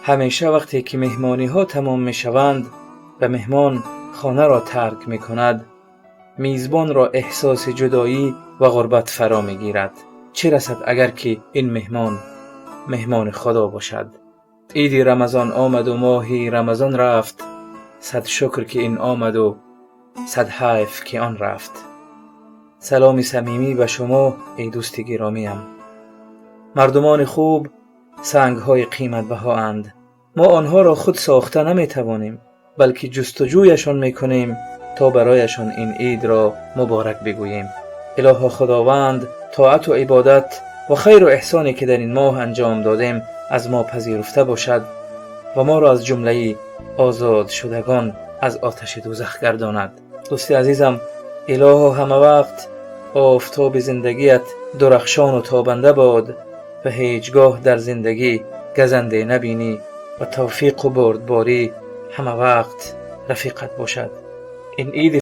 همیشه وقتی که مهمانی ها تمام می شوند و مهمان خانه را ترک می کند، میزبان را احساس جدایی و غربت فرا می گیرد. چه رسد اگر که این مهمان خدا باشد. عید رمضان آمد و ماهی رمضان رفت، صد شکر که این آمد و صد حیف که آن رفت. سلام صمیمی به شما ای دوست گرامیم. مردمان خوب سنگ های قیمت بها اند. ما آنها را خود ساخته نمی توانیم، بلکه جستجویشان می کنیم تا برایشان این عید را مبارک بگوییم. الها خداوند طاعت و عبادت و خیر و احسانی که در این ماه انجام دادیم از ما پذیرفته باشد و ما را از جمله آزاد شدگان از آتش دوزخ گرداند. دوستی عزیزم، الها همه وقت آفتاب زندگیت درخشان و تابنده باد و هیچگاه در زندگی گزنده نبینی و توفیق و بردباری همه وقت رفیقت باشد. این عید